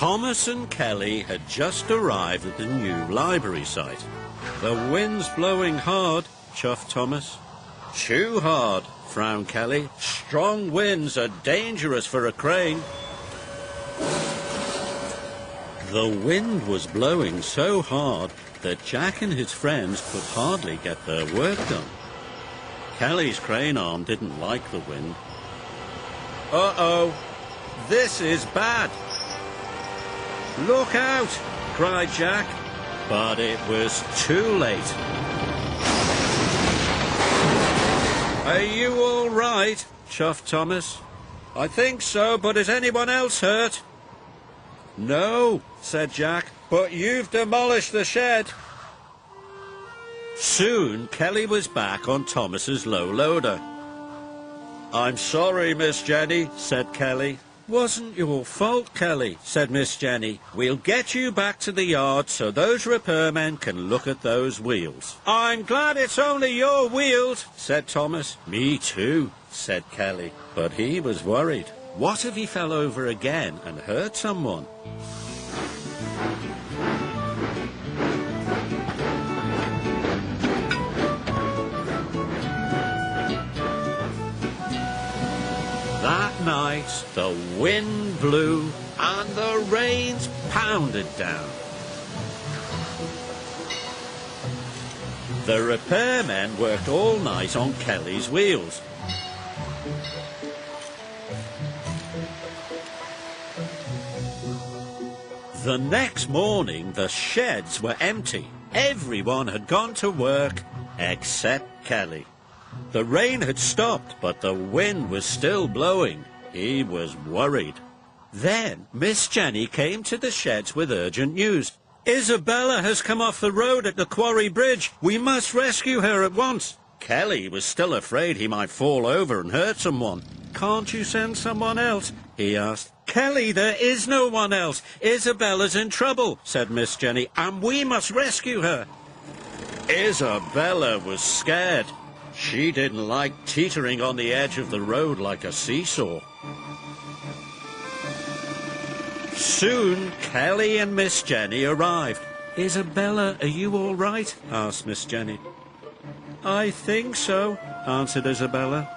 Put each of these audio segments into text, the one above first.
Thomas and Kelly had just arrived at the new library site. "The wind's blowing hard," chuffed Thomas. "Too hard," frowned Kelly. "Strong winds are dangerous for a crane." The wind was blowing so hard that Jack and his friends could hardly get their work done. Kelly's crane arm didn't like the wind. "Uh-oh, this is bad." "Look out!" cried Jack, but it was too late. "Are you all right?" chuffed Thomas. "I think so, but is anyone else hurt?" "No," said Jack, "but you've demolished the shed." Soon Kelly was back on Thomas's low loader. "I'm sorry, Miss Jenny," said Kelly. "Wasn't your fault, Kelly," said Miss Jenny. "We'll get you back to the yard so those repairmen can look at those wheels." "I'm glad it's only your wheels," said Thomas. "Me too," said Kelly, but he was worried. What if he fell over again and hurt someone? That night, the wind blew and the rains pounded down. The repairmen worked all night on Kelly's wheels. The next morning, the sheds were empty. Everyone had gone to work except Kelly. The rain had stopped, but the wind was still blowing. He was worried. Then Miss Jenny came to the sheds with urgent news. "Isabella has come off the road at the quarry bridge. We must rescue her at once." Kelly was still afraid he might fall over and hurt someone. "Can't you send someone else?" he asked. "Kelly, there is no one else. Isabella's in trouble," said Miss Jenny, "and we must rescue her." Isabella was scared. She didn't like teetering on the edge of the road like a seesaw. Soon, Kelly and Miss Jenny arrived. "Isabella, are you all right?" asked Miss Jenny. "I think so," answered Isabella.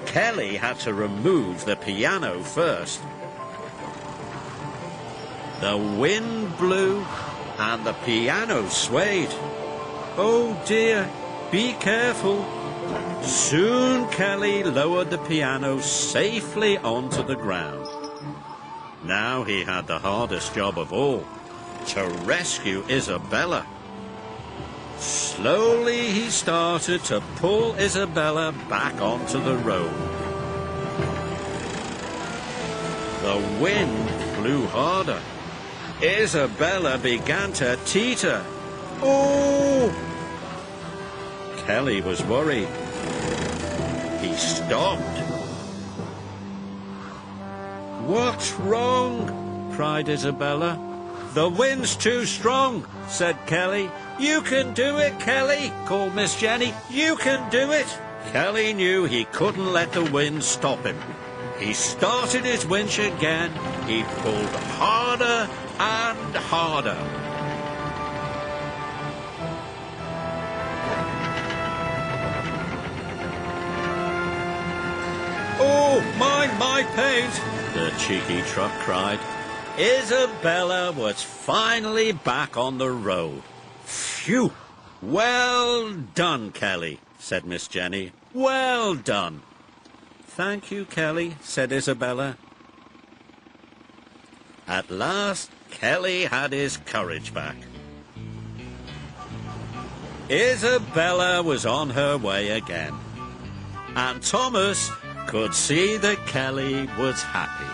Kelly had to remove the piano first. The wind blew and the piano swayed. "Oh dear, be careful." Soon Kelly lowered the piano safely onto the ground. Now he had the hardest job of all, to rescue Isabella. Slowly he started to pull Isabella back onto the road. The wind blew harder. Isabella began to teeter. "Oh!" Kelly was worried. He stopped. "What's wrong?" cried Isabella. "The wind's too strong," said Kelly. "You can do it, Kelly," called Miss Jenny. "You can do it." Kelly knew he couldn't let the wind stop him. He started his winch again. He pulled harder and harder. "Oh, my paint!" the cheeky truck cried. Isabella was finally back on the road. "Phew! Well done, Kelly," said Miss Jenny. "Well done." "Thank you, Kelly," said Isabella. At last, Kelly had his courage back. Isabella was on her way again, and Thomas could see that Kelly was happy.